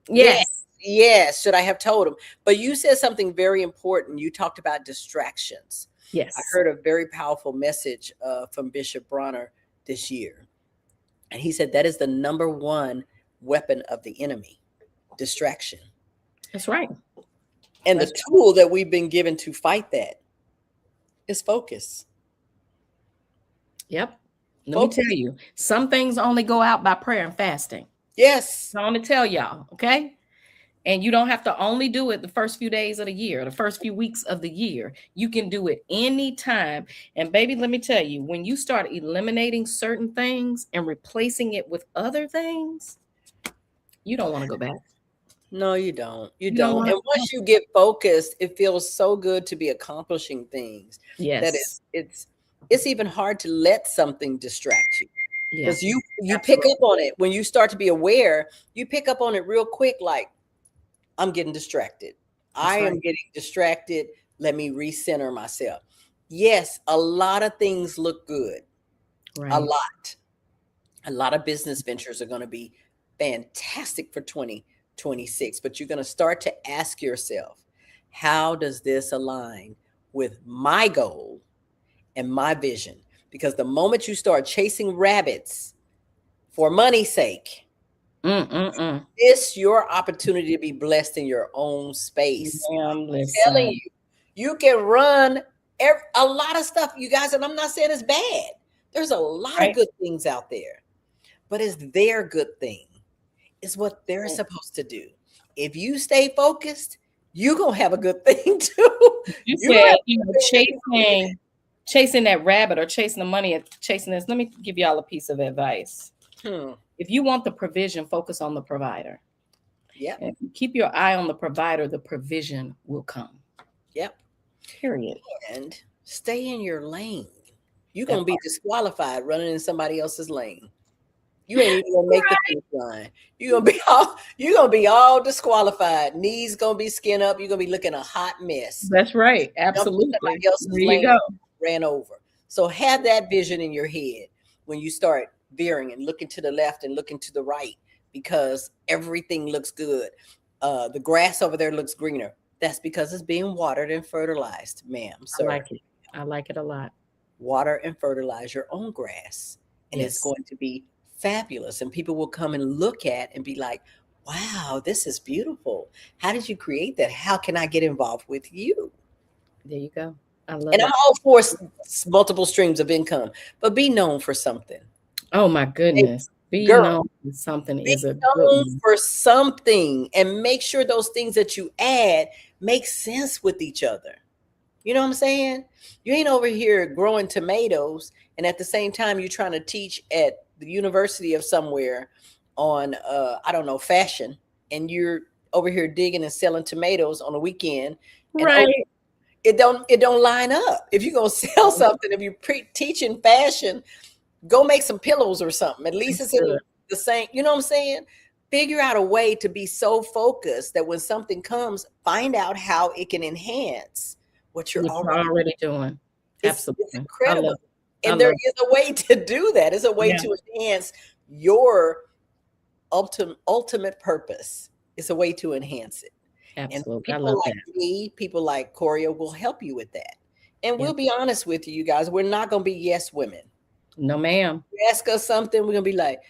Yes. Should I have told him? But you said something very important. You talked about distractions. Yes. I heard a very powerful message from Bishop Bronner this year. And he said that is the number one weapon of the enemy, distraction. That's right. And the tool that we've been given to fight that is focus. Yep. Let me tell you, some things only go out by prayer and fasting. Yes. I want to tell y'all, okay? And you don't have to only do it the first few days of the year, the first few weeks of the year. You can do it anytime. And baby, let me tell you, when you start eliminating certain things and replacing it with other things, you don't want to go back. No, you don't. You don't. And once you get focused, it feels so good to be accomplishing things. Yes. That it's even hard to let something distract you. Because you pick up on it. When you start to be aware, you pick up on it real quick, like, I'm getting distracted. I am getting distracted. Let me recenter myself. Yes, a lot of things look good. Right. A lot of business ventures are going to be fantastic for 2026, but you're going to start to ask yourself, how does this align with my goal and my vision? Because the moment you start chasing rabbits for money's sake, it's your opportunity to be blessed in your own space. I'm telling you, you can run a lot of stuff, you guys, and I'm not saying it's bad. There's a lot of good things out there, but it's their good thing. It's what they're supposed to do. If you stay focused, you're going to have a good thing too. Chasing that rabbit or chasing the money, chasing this. Let me give y'all a piece of advice. If you want the provision, focus on the provider. Yep. And if you keep your eye on the provider, the provision will come. Yep. Period. And stay in your lane. You're going to be disqualified running in somebody else's lane. You ain't even gonna make the finish line. You're gonna be all disqualified. Knees gonna be skin up. You're gonna be looking a hot mess. That's right. Absolutely. Somebody else's lane ran over. So have that vision in your head when you start veering and looking to the left and looking to the right, because everything looks good. The grass over there looks greener. That's because it's being watered and fertilized, ma'am. So I like it a lot. Water and fertilize your own grass, and it's going to be fabulous. And people will come and look at and be like, wow, this is beautiful. How did you create that? How can I get involved with you? There you go. I love it. And I'm all for multiple streams of income, but be known for something. Oh my goodness. Be known for something is a good one. For something, and make sure those things that you add make sense with each other. You know what I'm saying? You ain't over here growing tomatoes and at the same time you're trying to teach at the university of somewhere on I don't know, fashion, and you're over here digging and selling tomatoes on the weekend, and Right. it don't line up. If you're gonna sell something, if you're teaching fashion, go make some pillows or something. At least It's it's in good. the same, you know what I'm saying? Figure out a way to be so focused that when something comes, find out how it can enhance what you're What you're already. already doing. It's Absolutely. I incredible. love it. I And there love is a way to do that. It's a it. way Yeah. to enhance your ultimate purpose. It's a way to enhance it. And Absolutely. I people love that. like me, people like Coriya will help you with that. And Yeah. we'll be honest with you guys, we're not going to be yes women. No, ma'am. You ask us something, we're going to be like,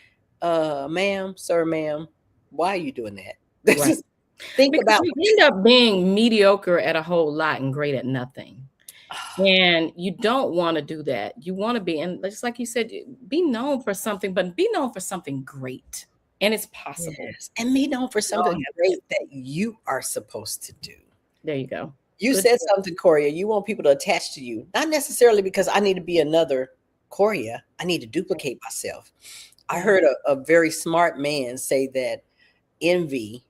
ma'am, sir, ma'am, why are you doing that? Right. Just think Because about you end up being mediocre at a whole lot and great at nothing. And you don't want to do that. You want to be, and just like you said, be known for something, but be known for something great. And it's possible. yes, and be known for We all something have that. great that you are supposed to do. There you go. You Good said stuff. something, Coriya. You want people to attach to you, not necessarily because I need to be another Coriya. I need to duplicate myself. I Right. heard a very smart man say that envy,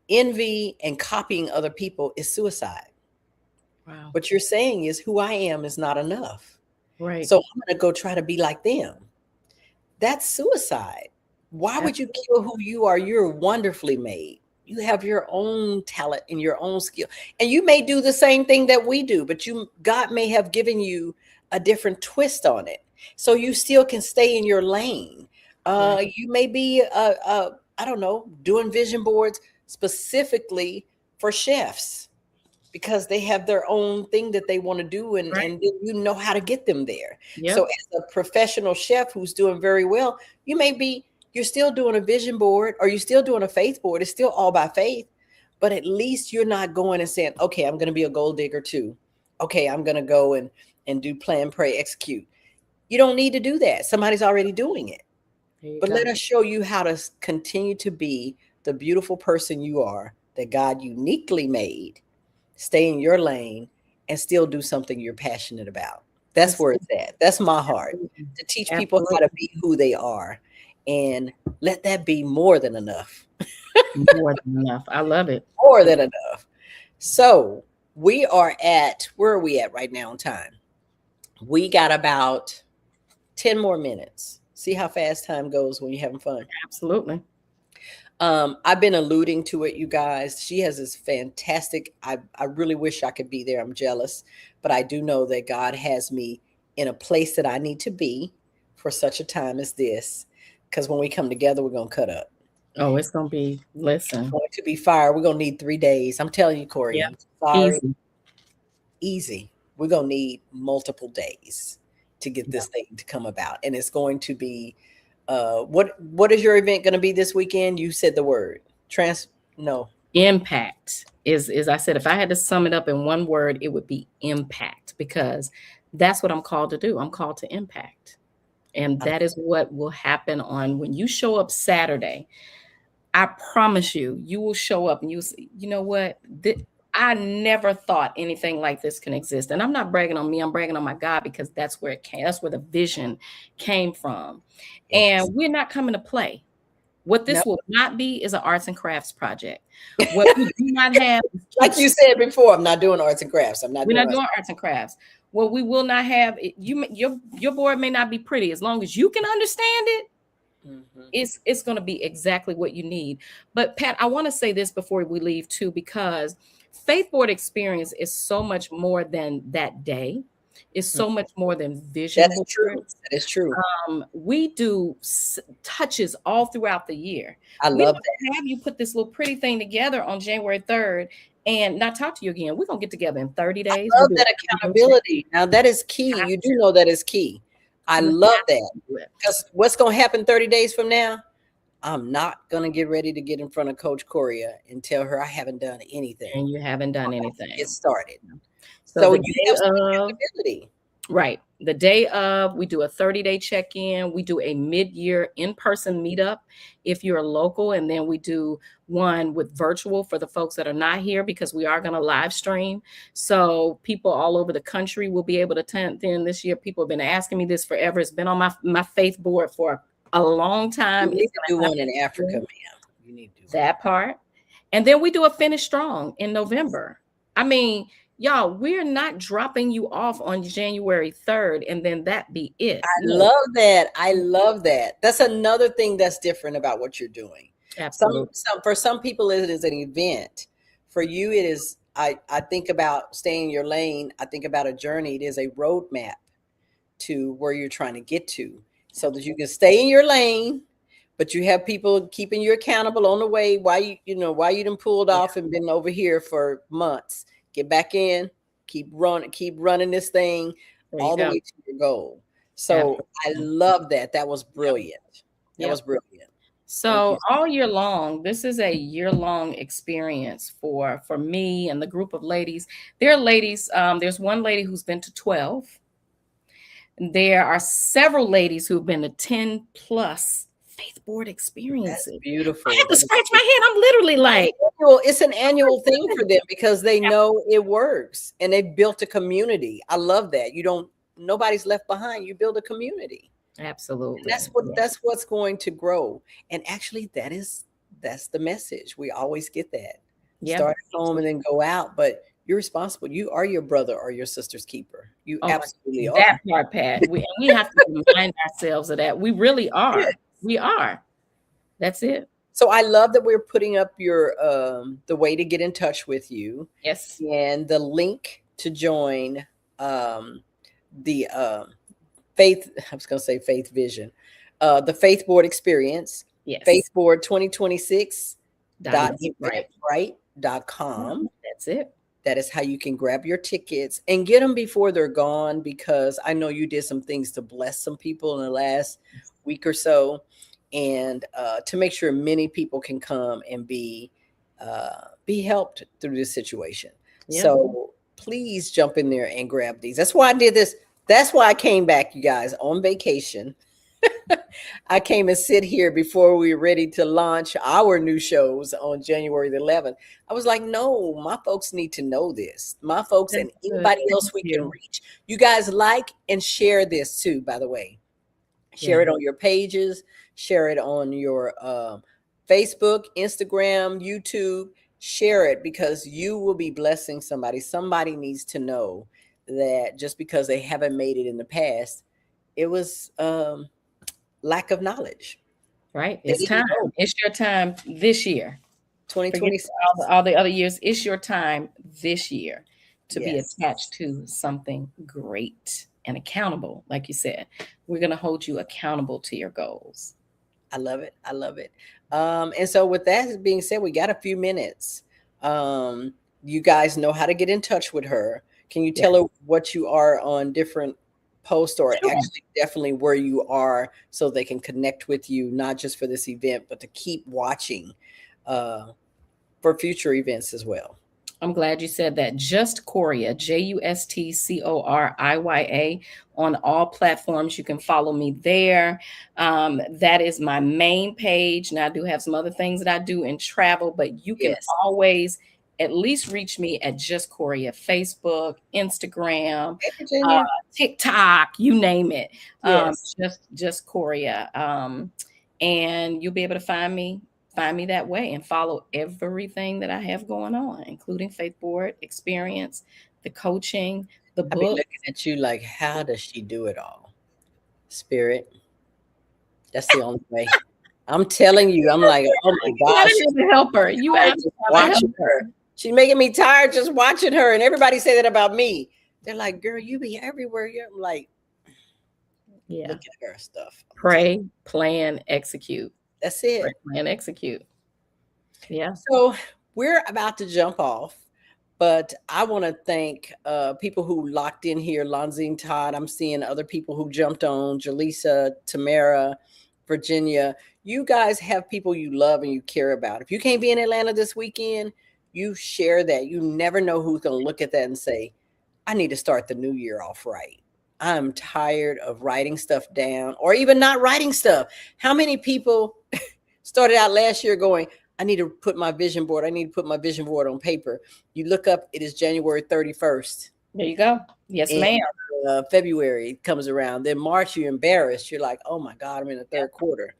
envy and copying other people is suicide. Wow. What you're saying is who I am is not enough. Right. So I'm going to go try to be like them. That's suicide. Why would you Absolutely. kill who you are? You're wonderfully made. You have your own talent and your own skill. And you may do the same thing that we do, but God may have given you a different twist on it. So you still can stay in your lane. Right. You may be I don't know, doing vision boards specifically for chefs because they have their own thing that they want to do, Right. and then you know how to get them there. So Yep. as a professional chef who's doing very well, you're still doing a vision board or you're still doing a faith board. It's still all by faith, but at least you're not going and saying, okay, I'm going to be a gold digger too. Okay, I'm going to go and do plan, pray, execute. You don't need to do that. Somebody's already doing it. There you But go. let us show you how to continue to be the beautiful person you are that God uniquely made. Stay in your lane and still do something you're passionate about. That's That's where it's at. That's my heart, absolutely. to teach people how to Absolutely. be who they are, and let that be more than enough. More than enough. I love it. More than enough. So we are at, where are we at right now in time? We got about 10 more minutes. See how fast time goes when you're having fun. Absolutely. I've been alluding to it, you guys. She has this fantastic, I really wish I could be there. I'm jealous, but I do know that God has me in a place that I need to be for such a time as this. Because when we come together, we're going to cut up. Oh, it's gonna be, It's listen. going to be fire. We're going to need 3 days. I'm telling you, Corey, Yeah. I'm sorry. Easy. Easy. We're going to need multiple days to get Yeah. this thing to come about. And it's going to be, what is your event going to be this weekend? You said the word no. Impact is I said, if I had to sum it up in one word, it would be impact, because that's what I'm called to do. I'm called to impact. And I that is what will happen on when you show up Saturday. I promise you, you will show up and you say, you know what? I never thought anything like this can exist. And I'm not bragging on me, I'm bragging on my God, because that's where it came. That's where the vision came from. Yes. And we're not coming to play. What No. this will not be is an arts and crafts project. What we do not have is Like you said before, I'm not doing arts and crafts. I'm not we're doing not doing arts and crafts. What we will not have, your board may not be pretty, as long as you can understand it. Mhm. It's going to be exactly what you need. But Pat, I want to say this before we leave too, because Faith Board experience is so much more than that day. It's so much more than vision That is board. true. That is true. We do touches all throughout the year. I We love don't that. have you put this little pretty thing together on January 3rd and not talk to you again. We're going to get together in 30 days. We'll Love do that accountability. Now that is key. You do know that is key. I we love have that. to do it. Because what's going to happen 30 days from now? I'm not going to get ready to get in front of Coach Coriya and tell her I haven't done anything. And you haven't done Get anything. started. So So the you day have some of, accountability. Right. The day of, we do a 30-day check-in. We do a mid-year in-person meetup if you're local. And then we do one with virtual for the folks that are not here, because we are going to live stream. So people all over the country will be able to attend in this year. People have been asking me this forever. It's been on my faith board for a long time. You need to do one in Africa, ma'am. You need to do that part. And then we do a finish strong in November. I mean, y'all, we're not dropping you off on January 3rd and then that be it. I love that. I love that. That's another thing that's different about what you're doing. Absolutely. For some people, it is an event. For you, it is, I think about staying in your lane. I think about a journey. It is a roadmap to where you're trying to get to, so that you can stay in your lane, but you have people keeping you accountable on the way. Why you done pulled off and been over here for months. Get back in, keep running this thing all the way to your goal. So I love that. That was brilliant. That was brilliant. So all year long, this is a year-long experience for me and the group of ladies. There are ladies, there's one lady who's been to 12. There are several ladies who've been to 10 plus FaithBoard experiences. That's beautiful. I have to scratch my head. I'm literally like, it's an annual thing for them, because they know it works and they've built a community. I love that. Nobody's left behind. You build a community. Absolutely. And that's what's going to grow. And actually that's the message. We always get that. Start at home and then go out, but you're responsible. You are your brother or your sister's keeper. You absolutely are. That part, Pat. We have to remind ourselves of that. We really are. Yes. We are. That's it. So I love that we're putting up your the way to get in touch with you. Yes. And the link to join the Faith, I was going to say Faith Vision, the FaithBoard experience. Yes. FaithBoard 2026. .com. That's it. That is how you can grab your tickets and get them before they're gone, because I know you did some things to bless some people in the last week or so, and to make sure many people can come and be helped through this situation. Yeah. So please jump in there and grab these. That's why I did this. That's why I came back, you guys, on vacation. I came and sit here before we were ready to launch our new shows on January the 11th. I was like, no, my folks need to know this. My folks and anybody else we can reach. You guys like and share this too, by the way. Share it on your pages. Share it on your Facebook, Instagram, YouTube. Share it, because you will be blessing somebody. Somebody needs to know that just because they haven't made it in the past, it was lack of knowledge. Right. It's time. It's your time this year. 2026. All the other years. It's your time this year to be attached to something great and accountable. Like you said, we're going to hold you accountable to your goals. I love it. I love it. And so with that being said, we got a few minutes. You guys know how to get in touch with her. Can you tell her what you are on different posts, or actually definitely where you are, so they can connect with you, not just for this event, but to keep watching for future events as well? I'm glad you said that. Just Coriya, JustCoriya, on all platforms. You can follow me there. That is my main page. Now I do have some other things that I do in travel, but you can always at least reach me at Just Coriya, Facebook, Instagram, TikTok, you name it. Just Coriya. And you'll be able to find me that way and follow everything that I have going on, including FaithBoard experience, the coaching, the book. I've been looking at you like, how does she do it all? Spirit. That's the only way. I'm telling you, I'm like, oh my gosh. You have to help her. You have to watch her. She's making me tired just watching her. And everybody say that about me. They're like, girl, you be everywhere. I'm like, look at her stuff. Pray, plan, execute. That's it. Pray, plan, execute. Yeah. So we're about to jump off, but I want to thank people who locked in here. Lonzine, Todd. I'm seeing other people who jumped on. Jaleesa, Tamara, Virginia. You guys have people you love and you care about. If you can't be in Atlanta this weekend, you share that. You never know who's going to look at that and say, I need to start the new year off right. I'm tired of writing stuff down or even not writing stuff. How many people started out last year going, I need to put my vision board. I need to put my vision board on paper. You look up, it is January 31st. There you go. Yes, And ma'am. February comes around. Then March, you're embarrassed. You're like, oh my God, I'm in the third quarter.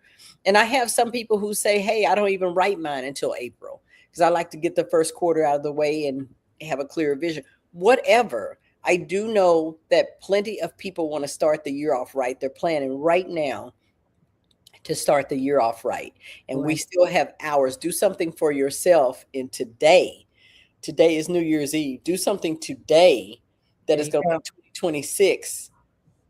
And I have some people who say, hey, I don't even write mine until April because I like to get the first quarter out of the way and have a clearer vision. Whatever. I do know that plenty of people want to start the year off right. They're planning right now to start the year off right. And we Right. still have hours. Do something for yourself in today. Today is New Year's Eve. Do something today that There is you going to go. make 2026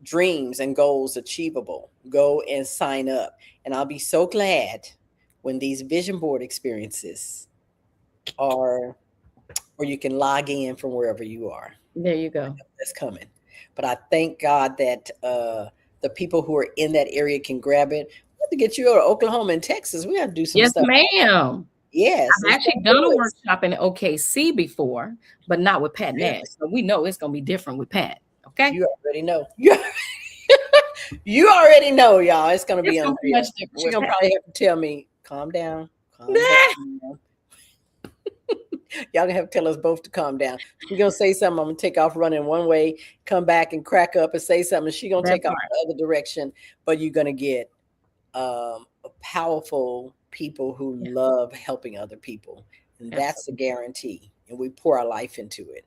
dreams and goals achievable. Go and sign up. And I'll be so glad when these vision board experiences are, or you can log in from wherever you are. There you go. That's coming. But I thank God that the people who are in that area can grab it. We have to get you out of Oklahoma and Texas. We have to do some Yes, stuff. ma'am. Yes. I've actually done a workshop in OKC before, but not with Pat Nash. So we know it's going to be different with Pat. Okay. You already know. You already know, y'all. It's going to be It's unreal. much different She's with going to Pat. probably have to tell me, calm down. Calm Nah. down. Y'all gonna have to tell us both to calm down. She's gonna say something, I'm gonna take off running one way, come back and crack up and say something. She's gonna That take off part. the other direction, but you're gonna get powerful people who Yeah. love helping other people. And that's a Absolutely. guarantee. And we pour our life into it.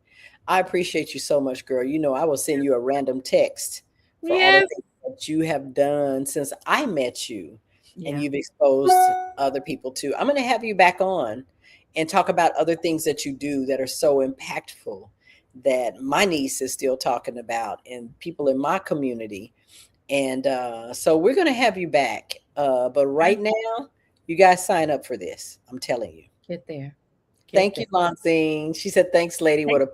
I appreciate you so much, girl. You know, I will send you a random text for all the Yes. things that you have done since I met you and Yeah. you've exposed other people to. I'm going to have you back on and talk about other things that you do that are so impactful that my niece is still talking about and people in my community. And so we're going to have you back. But right now, you guys sign up for this. I'm telling you. Get there. Thank you, Lansing. She said, thanks, lady. What a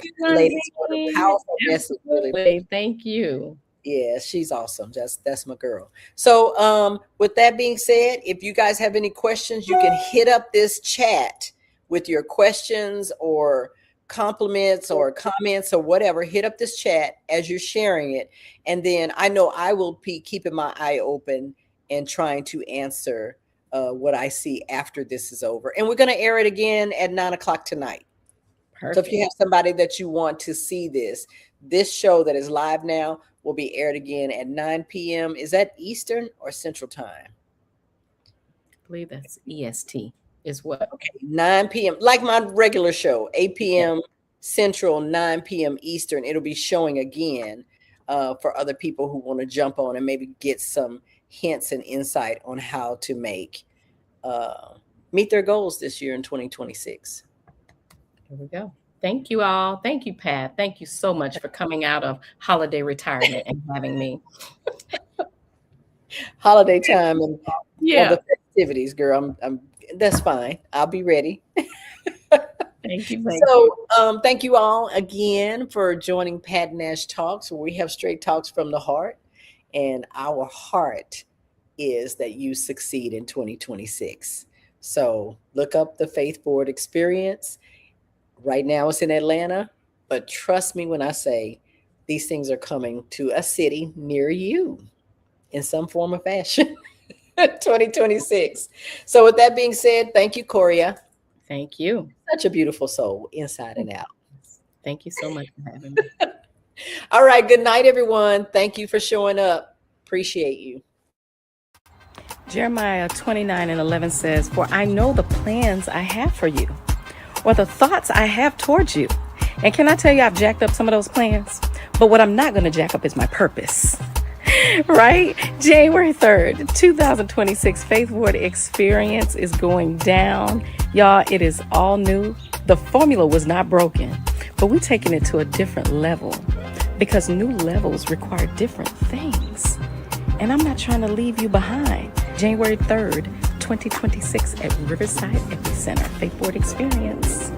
powerful message. Really. Absolutely. Thank you. Yeah, she's awesome. That's my girl. So with that being said, if you guys have any questions, you can hit up this chat with your questions or compliments or comments or whatever. Hit up this chat as you're sharing it. And then I know I will be keeping my eye open and trying to answer what I see after this is over. And we're going to air it again at 9 o'clock tonight. Perfect. So if you have somebody that you want to see this show that is live now will be aired again at 9 p.m. Is that Eastern or Central Time? I believe that's EST is what. Okay, 9 p.m. Like my regular show, 8 p.m. Central, 9 p.m. Eastern. It'll be showing again for other people who want to jump on and maybe get some hints and insight on how to meet their goals this year in 2026. Here we go. Thank you all. Thank you, Pat. Thank you so much for coming out of holiday retirement and having me. Holiday time and all Yeah. the festivities, girl. I'm that's fine. I'll be ready. Thank you. So thank you all again for joining Pat Nash Talks, where we have straight talks from the heart. And our heart is that you succeed in 2026. So look up the FaithBoard experience. Right now it's in Atlanta, but trust me when I say these things are coming to a city near you in some form or fashion. 2026. So with that being said, thank you, Coriya. Thank you. Such a beautiful soul, inside and out. Thank you so much for having me. All right. Good night, everyone. Thank you for showing up. Appreciate you. Jeremiah 29:11 says, "For I know the plans I have for you, or the thoughts I have towards you." And can I tell you, I've jacked up some of those plans, but what I'm not going to jack up is my purpose. Right? January 3rd, 2026 FaithBoard experience is going down. Y'all, it is all new. The formula was not broken, but we're taking it to a different level because new levels require different things. And I'm not trying to leave you behind. January 3rd, 2026 at Riverside Epicenter FaithBoard experience.